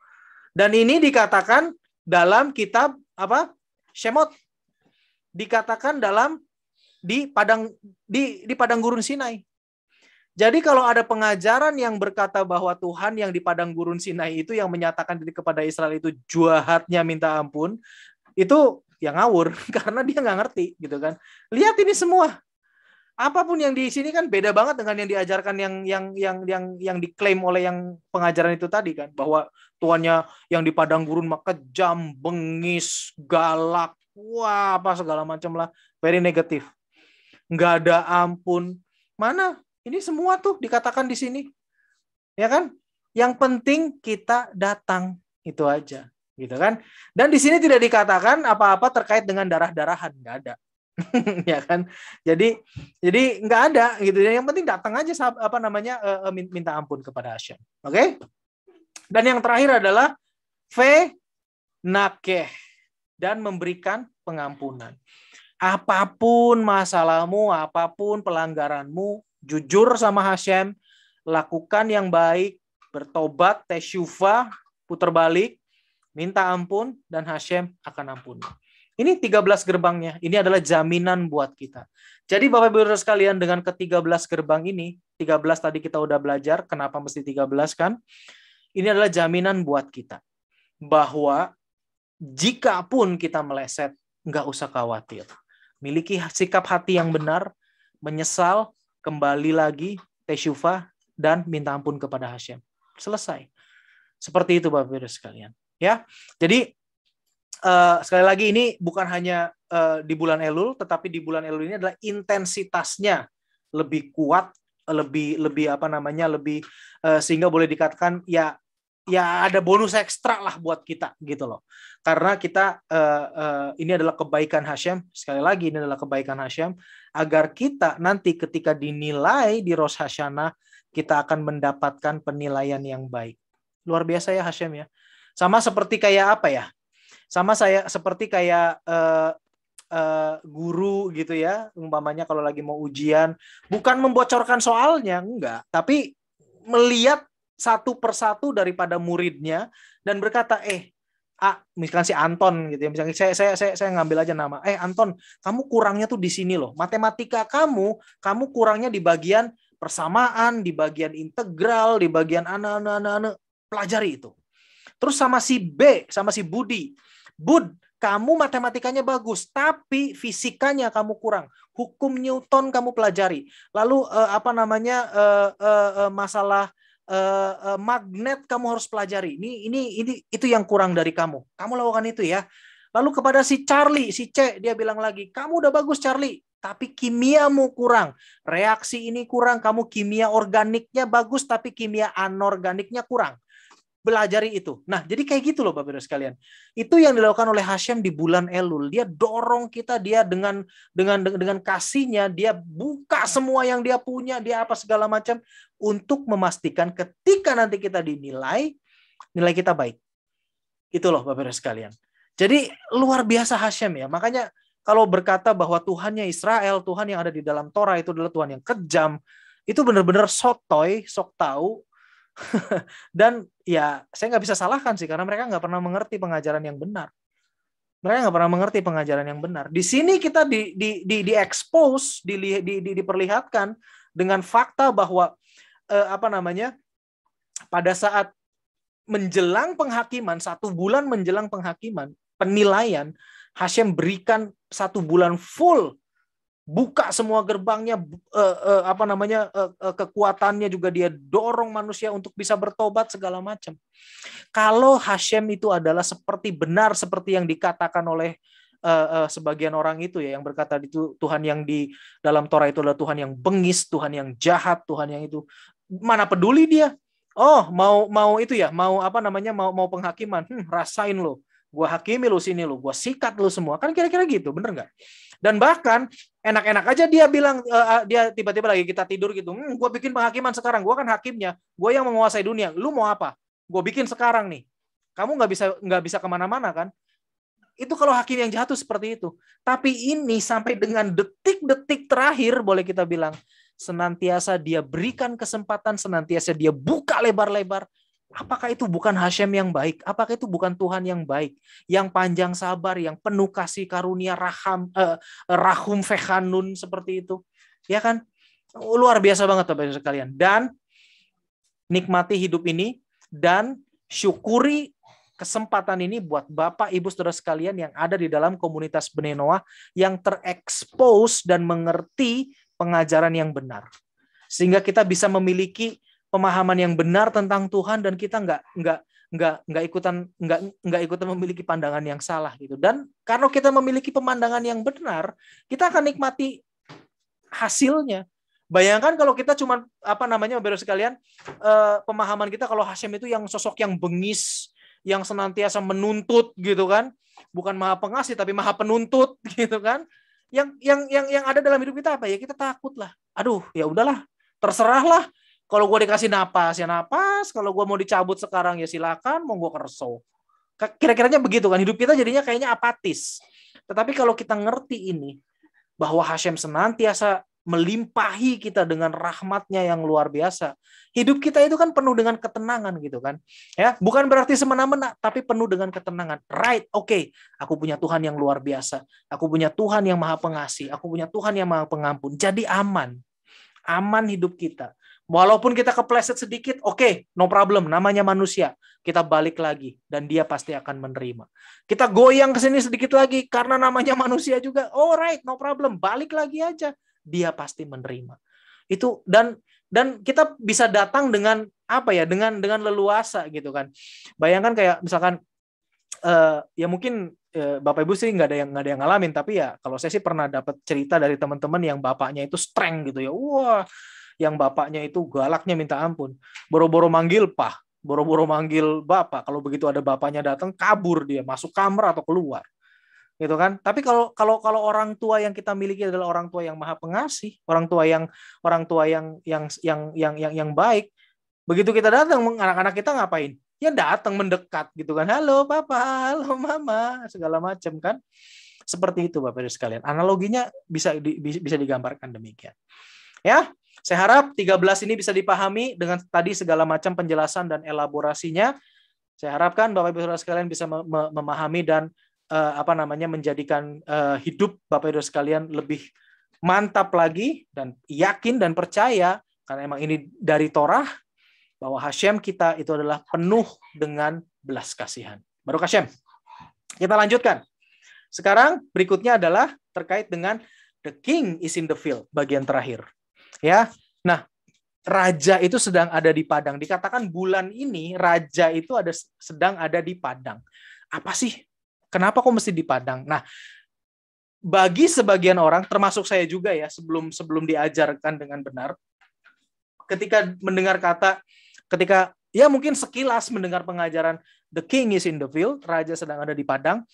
Dan ini dikatakan dalam kitab apa? Shemot. Dikatakan dalam di padang gurun Sinai. Jadi kalau ada pengajaran yang berkata bahwa Tuhan yang di padang gurun Sinai itu yang menyatakan diri kepada Israel itu jahatnya minta ampun, itu yang ngawur karena dia nggak ngerti gitu kan. Lihat ini semua. Apapun yang di sini kan beda banget dengan yang diajarkan yang diklaim oleh yang pengajaran itu tadi kan, bahwa Tuhannya yang di padang gurun mah kejam, bengis, galak, wah apa segala macam lah, very negatif. Nggak ada ampun. Mana? Ini semua tuh dikatakan di sini. Ya kan? Yang penting kita datang, itu aja, gitu kan? Dan di sini tidak dikatakan apa-apa terkait dengan darah-darahan, nggak ada. Ya kan? Jadi nggak ada gitu. Yang penting datang aja minta ampun kepada Hashem. Oke? Dan yang terakhir adalah nakeh, dan memberikan pengampunan. Apapun masalahmu, apapun pelanggaranmu, jujur sama Hashem, lakukan yang baik, bertobat, tesyuva, putar balik, minta ampun, dan Hashem akan ampuni. Ini 13 gerbangnya. Ini adalah jaminan buat kita. Jadi Bapak Ibu Saudara sekalian, dengan ke-13 gerbang ini, 13 tadi kita udah belajar, kenapa mesti 13 kan? Ini adalah jaminan buat kita. Bahwa jika pun kita meleset, nggak usah khawatir. Miliki sikap hati yang benar, menyesal, kembali lagi, tesyuva, dan minta ampun kepada Hashem. Selesai. Seperti itu Bapak Ibu sekalian. Ya, jadi sekali lagi ini bukan hanya di bulan Elul, tetapi di bulan Elul ini adalah intensitasnya lebih kuat, lebih sehingga boleh dikatakan ya ada bonus ekstra lah buat kita gitu loh. Karena kita ini adalah kebaikan Hashem, sekali lagi ini adalah kebaikan Hashem, agar kita nanti ketika dinilai di Rosh Hashanah, kita akan mendapatkan penilaian yang baik. Luar biasa ya Hashem ya. Sama seperti kayak apa ya? Seperti kayak guru gitu ya, umpamanya kalau lagi mau ujian, bukan membocorkan soalnya, enggak, tapi melihat satu persatu daripada muridnya dan berkata, misalkan si Anton gitu ya, misalnya saya ngambil aja nama, Anton, kamu kurangnya tuh di sini loh, matematika kamu kurangnya di bagian persamaan, di bagian integral, di bagian pelajari itu. Terus sama si B, sama si Budi, Bud, kamu matematikanya bagus, tapi fisikanya kamu kurang. Hukum Newton kamu pelajari. Lalu masalah magnet kamu harus pelajari. Ini itu yang kurang dari kamu. Kamu lakukan itu ya. Lalu kepada si Charlie, si C, dia bilang lagi, kamu udah bagus Charlie, tapi kimiamu kurang. Reaksi ini kurang. Kamu kimia organiknya bagus, tapi kimia anorganiknya kurang. Belajari itu. Nah, jadi kayak gitu loh Bapak Ibu sekalian. Itu yang dilakukan oleh Hashem di bulan Elul. Dia dorong kita, dia dengan kasihnya, dia buka semua yang dia punya, dia apa segala macam untuk memastikan ketika nanti kita dinilai, nilai kita baik. Itu loh Bapak Ibu sekalian. Jadi luar biasa Hashem ya. Makanya kalau berkata bahwa Tuhannya Israel, Tuhan yang ada di dalam Torah itu adalah Tuhan yang kejam, itu benar-benar sotoy, sok tahu. Dan ya saya nggak bisa salahkan sih, karena mereka nggak pernah mengerti pengajaran yang benar. Mereka nggak pernah mengerti pengajaran yang benar. Di sini kita di-expose, diperlihatkan dengan fakta bahwa pada saat menjelang penghakiman, 1 bulan menjelang penghakiman, penilaian, Hashem berikan 1 bulan full, buka semua gerbangnya, kekuatannya juga dia dorong manusia untuk bisa bertobat segala macam. Kalau Hashem itu adalah benar seperti yang dikatakan oleh sebagian orang itu ya, yang berkata itu Tuhan yang di dalam Torah itu adalah Tuhan yang bengis, Tuhan yang jahat, Tuhan yang itu, mana peduli dia. Oh, mau itu ya, mau penghakiman, rasain lo, gua hakimi lo sini lo, gua sikat lo semua, kan kira-kira gitu, bener nggak? Dan bahkan enak-enak aja dia bilang, dia tiba-tiba lagi kita tidur gitu, gue bikin penghakiman sekarang, gue kan hakimnya, gue yang menguasai dunia, lu mau apa? Gue bikin sekarang nih, kamu nggak bisa kemana-mana kan? itu kalau hakim yang jahat tuh seperti itu. Tapi ini sampai dengan detik-detik terakhir boleh kita bilang, senantiasa dia berikan kesempatan, senantiasa dia buka lebar-lebar. Apakah itu bukan Hashem yang baik? Apakah itu bukan Tuhan yang baik? Yang panjang sabar, yang penuh kasih karunia, rahum fechanun seperti itu. Ya kan? Luar biasa banget Bapak Ibu sekalian. Dan nikmati hidup ini dan syukuri kesempatan ini buat Bapak, Ibu, Saudara sekalian yang ada di dalam komunitas Bnei Noah yang terekspos dan mengerti pengajaran yang benar. Sehingga kita bisa memiliki pemahaman yang benar tentang Tuhan dan kita nggak ikutan memiliki pandangan yang salah gitu. Dan karena kita memiliki pemandangan yang benar, kita akan nikmati hasilnya. Bayangkan kalau kita cuma Bapak sekalian, pemahaman kita kalau Hashem itu yang sosok yang bengis, yang senantiasa menuntut gitu kan, bukan maha pengasih tapi maha penuntut gitu kan. Yang ada dalam hidup kita apa ya? Kita takut lah. Aduh, ya udahlah, terserahlah. Kalau gue dikasih napas ya napas, kalau gue mau dicabut sekarang ya silakan, mau gue kerso. Kira-kiranya begitu kan, hidup kita jadinya kayaknya apatis. Tetapi kalau kita ngerti ini, bahwa Hashem senantiasa melimpahi kita dengan rahmatnya yang luar biasa. Hidup kita itu kan penuh dengan ketenangan gitu kan. Ya, bukan berarti semena-mena, tapi penuh dengan ketenangan. Right, oke. Aku punya Tuhan yang luar biasa. Aku punya Tuhan yang maha pengasih. Aku punya Tuhan yang maha pengampun. Jadi aman. Aman hidup kita. Walaupun kita kepleset sedikit, oke, no problem. Namanya manusia. Kita balik lagi dan dia pasti akan menerima. Kita goyang ke sini sedikit lagi karena namanya manusia juga. Alright, no problem. Balik lagi aja. Dia pasti menerima. Itu dan kita bisa datang dengan dengan leluasa gitu kan. Bayangkan kayak misalkan ya mungkin Bapak Ibu sih nggak ada yang ngalamin, tapi ya kalau saya sih pernah dapat cerita dari teman-teman yang bapaknya itu strength gitu ya. Wah, yang bapaknya itu galaknya minta ampun. Boro-boro manggil Pak, boro-boro manggil Bapak. Kalau begitu ada bapaknya datang, kabur dia, masuk kamar atau keluar. Gitu kan? Tapi kalau orang tua yang kita miliki adalah orang tua yang maha pengasih, orang tua yang baik. Begitu kita datang, anak-anak kita ngapain? Ya datang mendekat gitu kan. Halo Papa, halo Mama, segala macam kan. Seperti itu Bapak Ibu sekalian. Analoginya bisa digambarkan demikian. Ya, saya harap 13 ini bisa dipahami dengan tadi segala macam penjelasan dan elaborasinya. Saya harapkan Bapak Ibu Saudara sekalian bisa memahami dan menjadikan hidup Bapak Ibu sekalian lebih mantap lagi dan yakin dan percaya karena emang ini dari Torah bahwa Hashem kita itu adalah penuh dengan belas kasihan. Baruch Hashem. Kita lanjutkan. Sekarang berikutnya adalah terkait dengan the king is in the field, bagian terakhir. Ya. Nah, raja itu sedang ada di padang. Dikatakan bulan ini raja itu sedang ada di padang. Apa sih? Kenapa kok mesti di padang? Nah, bagi sebagian orang, termasuk saya juga ya, sebelum diajarkan dengan benar, ketika ya mungkin sekilas mendengar pengajaran the king is in the field, raja sedang ada di padang,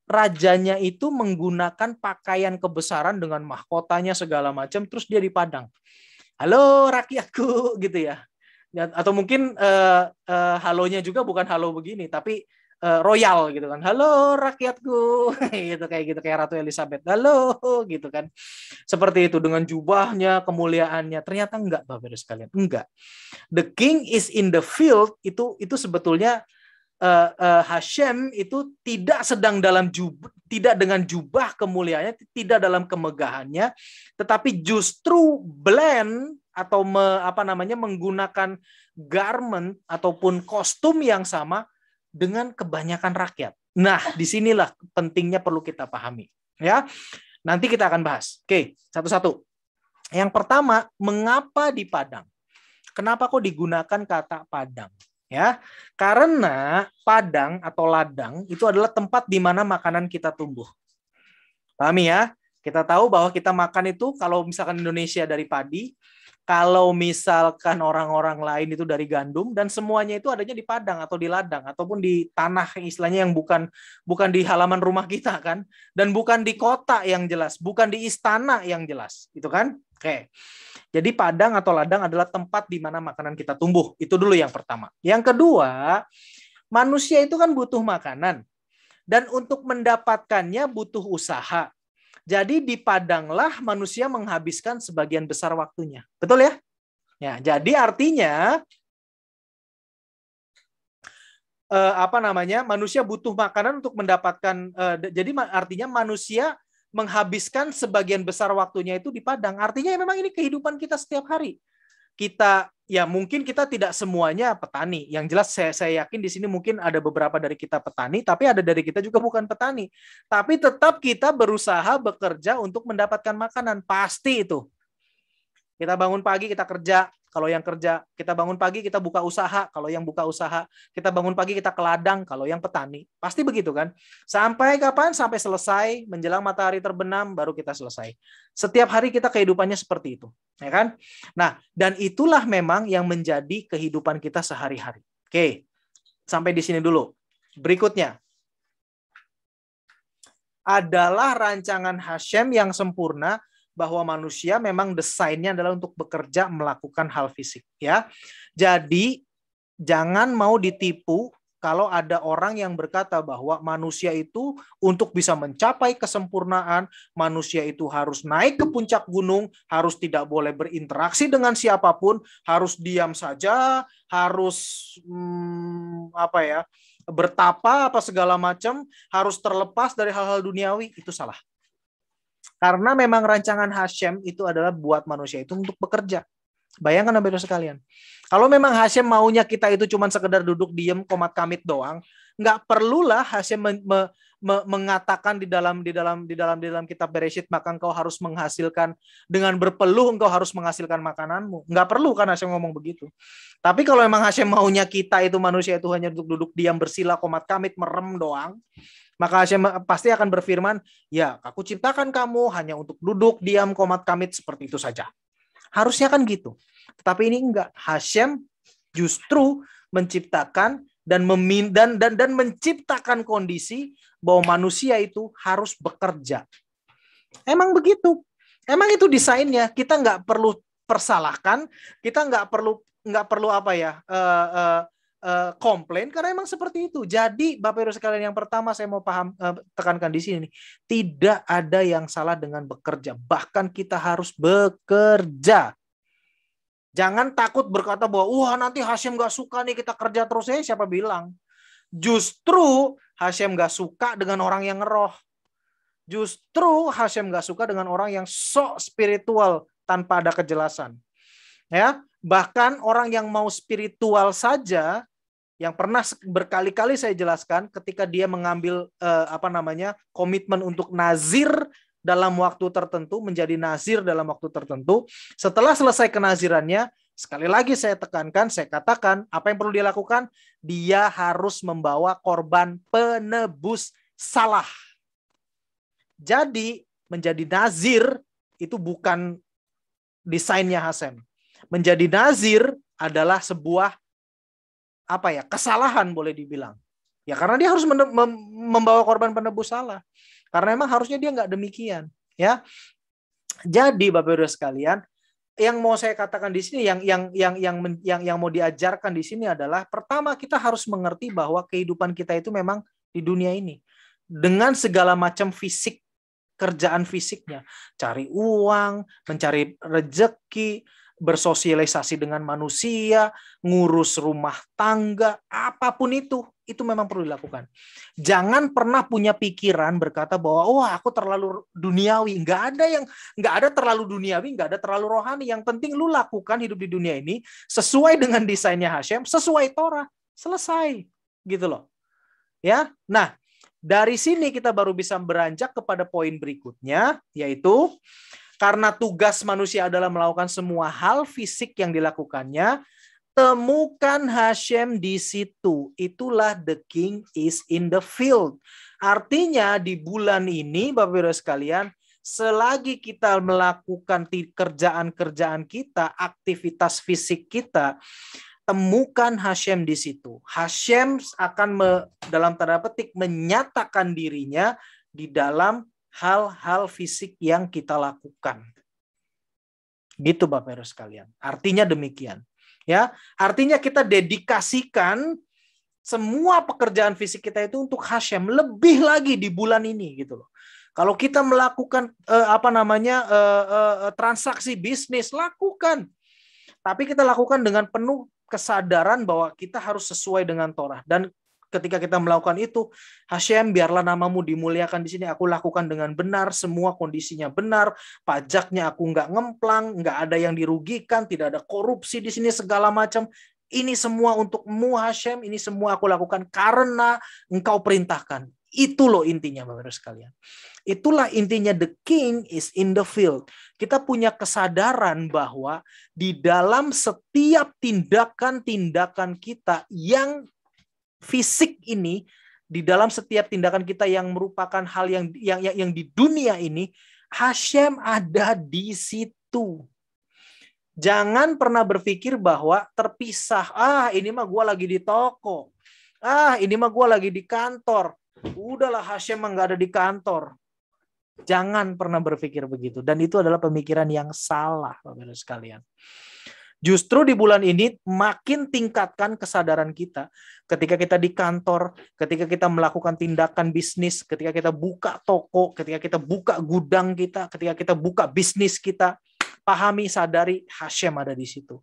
rajanya itu menggunakan pakaian kebesaran dengan mahkotanya segala macam, terus dia di padang. Halo rakyatku, gitu ya. Atau mungkin halonya juga bukan halo begini, tapi royal gitu kan. Halo rakyatku, gitu kayak Ratu Elizabeth. Halo gitu kan. Seperti itu dengan jubahnya, kemuliaannya. Ternyata enggak Bapak Ibu sekalian, enggak. The king is in the field itu sebetulnya Hashem itu tidak sedang tidak dengan jubah kemuliaannya, tidak dalam kemegahannya, tetapi justru blend atau menggunakan garment ataupun kostum yang sama dengan kebanyakan rakyat. Nah, disinilah pentingnya perlu kita pahami. Ya, nanti kita akan bahas. Oke, satu-satu. Yang pertama, mengapa di padang? Kenapa kok digunakan kata padang? Ya, karena padang atau ladang itu adalah tempat di mana makanan kita tumbuh. Pahami ya? Kita tahu bahwa kita makan itu kalau misalkan Indonesia dari padi, kalau misalkan orang-orang lain itu dari gandum, dan semuanya itu adanya di padang atau di ladang ataupun di tanah istilahnya yang bukan di halaman rumah kita kan, dan bukan di kota yang jelas, bukan di istana yang jelas, gitu kan? Oke. Jadi padang atau ladang adalah tempat di mana makanan kita tumbuh. Itu dulu yang pertama. Yang kedua, manusia itu kan butuh makanan. Dan untuk mendapatkannya butuh usaha. Jadi di padanglah manusia menghabiskan sebagian besar waktunya. Betul ya? Ya, jadi artinya manusia butuh makanan untuk mendapatkan jadi artinya manusia menghabiskan sebagian besar waktunya itu di padang. Artinya memang ini kehidupan kita setiap hari. Kita ya mungkin kita tidak semuanya petani. Yang jelas saya yakin di sini mungkin ada beberapa dari kita petani, tapi ada dari kita juga bukan petani. Tapi tetap kita berusaha bekerja untuk mendapatkan makanan. Pasti itu. Kita bangun pagi, kita kerja. Kalau yang kerja, kita bangun pagi, kita buka usaha. Kalau yang buka usaha, kita bangun pagi, kita ke ladang. Kalau yang petani, pasti begitu kan? Sampai kapan? Sampai selesai, menjelang matahari terbenam, baru kita selesai. Setiap hari kita kehidupannya seperti itu, ya kan? Nah, dan itulah memang yang menjadi kehidupan kita sehari-hari. Oke, sampai di sini dulu. Berikutnya adalah rancangan Hashem yang sempurna, bahwa manusia memang desainnya adalah untuk bekerja melakukan hal fisik, ya. Jadi jangan mau ditipu kalau ada orang yang berkata bahwa manusia itu untuk bisa mencapai kesempurnaan, manusia itu harus naik ke puncak gunung, harus tidak boleh berinteraksi dengan siapapun, harus diam saja, harus bertapa apa segala macam, harus terlepas dari hal-hal duniawi. Itu salah. Karena memang rancangan Hashem itu adalah buat manusia itu untuk bekerja. Bayangkan Bapak sekalian. Kalau memang Hashem maunya kita itu cuma sekedar duduk diem komat kamit doang, nggak perlulah Hashem mengatakan di dalam kitab Bereshit, maka engkau harus menghasilkan dengan berpeluh, engkau harus menghasilkan makananmu. Nggak perlu kan Hashem ngomong begitu. Tapi kalau memang Hashem maunya kita itu manusia itu hanya duduk diam bersila komat kamit merem doang, maka Hashem pasti akan berfirman, ya, aku ciptakan kamu hanya untuk duduk, diam, komat kamit seperti itu saja. Harusnya kan gitu. Tetapi ini enggak. Hashem justru menciptakan dan menciptakan kondisi bahwa manusia itu harus bekerja. Emang begitu. Emang itu desainnya. Kita nggak perlu persalahkan. Kita nggak perlu komplain karena emang seperti itu. Jadi Bapak Ibu sekalian, yang pertama saya mau tekankan di sini, tidak ada yang salah dengan bekerja. Bahkan kita harus bekerja. Jangan takut berkata bahwa wah nanti Hashem gak suka nih kita kerja terus. Siapa bilang? Justru Hashem gak suka dengan orang yang ngeroh. Justru Hashem gak suka dengan orang yang sok spiritual tanpa ada kejelasan. Ya, bahkan orang yang mau spiritual saja, yang pernah berkali-kali saya jelaskan, ketika dia mengambil komitmen untuk nazir dalam waktu tertentu, menjadi nazir dalam waktu tertentu, setelah selesai kenazirannya, sekali lagi saya tekankan, saya katakan, apa yang perlu dia lakukan? Dia harus membawa korban penebus salah. Jadi menjadi nazir itu bukan desainnya Hashem. Menjadi nazir adalah sebuah kesalahan boleh dibilang. Ya karena dia harus membawa korban penebus salah. Karena memang harusnya dia nggak demikian, ya. Jadi Bapak Ibu sekalian, yang mau saya katakan di sini, yang mau diajarkan di sini adalah, pertama kita harus mengerti bahwa kehidupan kita itu memang di dunia ini dengan segala macam fisik, kerjaan fisiknya, cari uang, mencari rezeki, bersosialisasi dengan manusia, ngurus rumah tangga, apapun itu memang perlu dilakukan. Jangan pernah punya pikiran berkata bahwa wah aku terlalu duniawi. Nggak ada terlalu duniawi, nggak ada terlalu rohani. Yang penting lu lakukan hidup di dunia ini sesuai dengan desainnya Hashem, sesuai Torah, selesai, gitu loh. Ya, nah dari sini kita baru bisa beranjak kepada poin berikutnya, yaitu karena tugas manusia adalah melakukan semua hal fisik yang dilakukannya, temukan Hashem di situ. Itulah the king is in the field. Artinya di bulan ini, Bapak Ibu sekalian, selagi kita melakukan kerjaan-kerjaan kita, aktivitas fisik kita, temukan Hashem di situ. Hashem akan dalam tanda petik menyatakan dirinya di dalam hal-hal fisik yang kita lakukan. Gitu Bapak Ibu sekalian. Artinya demikian. Ya, artinya kita dedikasikan Semua pekerjaan fisik kita itu untuk Hashem, lebih lagi di bulan ini gitu loh. Kalau kita melakukan transaksi bisnis, lakukan. Tapi kita lakukan dengan penuh kesadaran bahwa kita harus sesuai dengan Torah. Dan ketika kita melakukan itu, Hashem, biarlah namamu dimuliakan di sini. Aku lakukan dengan benar, semua kondisinya benar, pajaknya aku nggak ngemplang, nggak ada yang dirugikan, tidak ada korupsi di sini segala macam. Ini semua untukmu Hashem, ini semua aku lakukan karena engkau perintahkan. Itu loh intinya Bapak-Ibu sekalian. Itulah intinya, the king is in the field. Kita punya kesadaran bahwa di dalam setiap tindakan-tindakan kita yang fisik ini, di dalam setiap tindakan kita yang merupakan hal yang di dunia ini, Hashem ada di situ. Jangan pernah berpikir bahwa terpisah. Ini mah gue lagi di toko. Ini mah gue lagi di kantor. Udahlah, Hashem mah nggak ada di kantor. Jangan pernah berpikir begitu. Dan itu adalah pemikiran yang salah, Bapak-Ibu sekalian. Justru di bulan ini makin tingkatkan kesadaran kita. Ketika kita di kantor, ketika kita melakukan tindakan bisnis, ketika kita buka toko, ketika kita buka gudang kita, ketika kita buka bisnis kita, pahami, sadari Hashem ada di situ.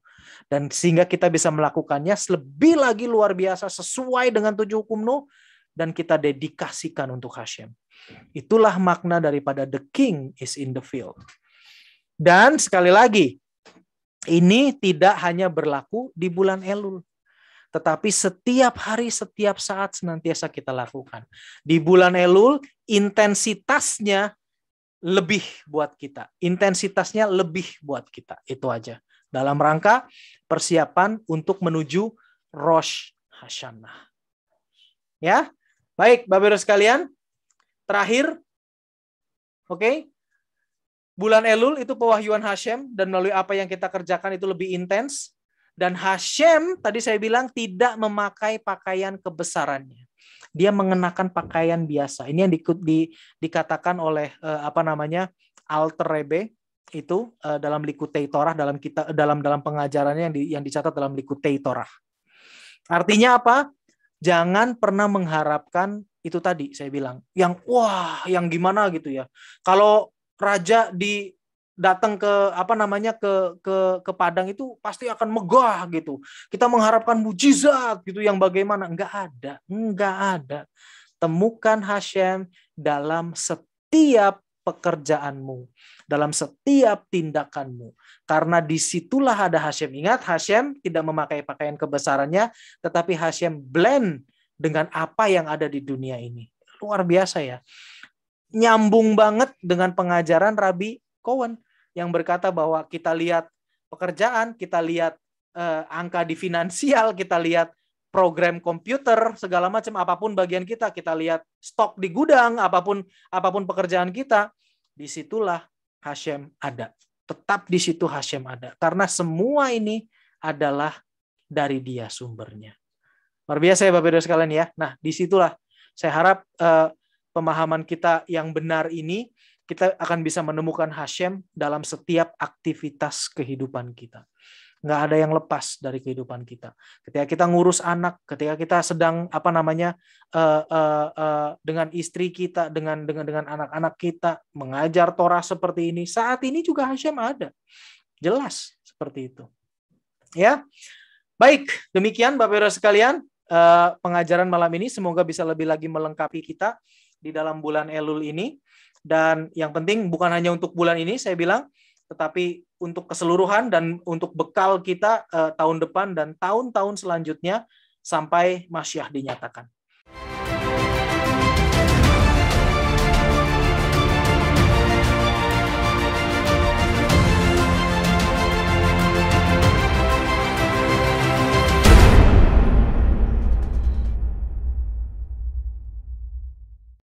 Dan sehingga kita bisa melakukannya lebih lagi luar biasa sesuai dengan 7 hukum Nuh, dan kita dedikasikan untuk Hashem. Itulah makna daripada the king is in the field. Dan sekali lagi, ini tidak hanya berlaku di bulan Elul, tetapi setiap hari, setiap saat senantiasa kita lakukan. Di bulan Elul, intensitasnya lebih buat kita. Intensitasnya lebih buat kita. Itu aja. Dalam rangka persiapan untuk menuju Rosh Hashanah. Ya, baik Bapak-Ibu sekalian. Terakhir, oke. Bulan Elul itu pewahyuan Hashem, dan melalui apa yang kita kerjakan itu lebih intens. Dan Hashem, tadi saya bilang, tidak memakai pakaian kebesarannya. Dia mengenakan pakaian biasa. Ini yang dikatakan oleh Alter Rebbe itu dalam Likutei Torah, dalam pengajarannya yang dicatat dalam Likutei Torah. Artinya apa? Jangan pernah mengharapkan itu tadi saya bilang, yang gimana gitu ya. Kalau raja datang ke ke Padang itu pasti akan megah gitu. Kita mengharapkan mujizat gitu yang bagaimana? Enggak ada. Temukan Hashem dalam setiap pekerjaanmu, dalam setiap tindakanmu. Karena disitulah ada Hashem. Ingat, Hashem tidak memakai pakaian kebesarannya, tetapi Hashem blend dengan apa yang ada di dunia ini. Luar biasa ya. Nyambung banget dengan pengajaran Rabbi Cohen yang berkata bahwa kita lihat pekerjaan, kita lihat angka di finansial, kita lihat program komputer, segala macam, apapun bagian kita lihat stok di gudang, apapun pekerjaan kita, disitulah Hashem ada. Tetap di situ Hashem ada. Karena semua ini adalah dari Dia sumbernya. Luar biasa ya Bapak-Ibu sekalian ya. Nah, disitulah saya harap pemahaman kita yang benar ini, kita akan bisa menemukan Hashem dalam setiap aktivitas kehidupan kita. Nggak ada yang lepas dari kehidupan kita. Ketika kita ngurus anak, ketika kita sedang dengan istri kita, dengan anak-anak kita, mengajar Torah seperti ini, saat ini juga Hashem ada. Jelas seperti itu. Ya, baik, demikian Bapak-Ibu sekalian. Pengajaran malam ini semoga bisa lebih lagi melengkapi kita di dalam bulan Elul ini. Dan yang penting bukan hanya untuk bulan ini saya bilang, tetapi untuk keseluruhan dan untuk bekal kita tahun depan dan tahun-tahun selanjutnya sampai Masyiah dinyatakan.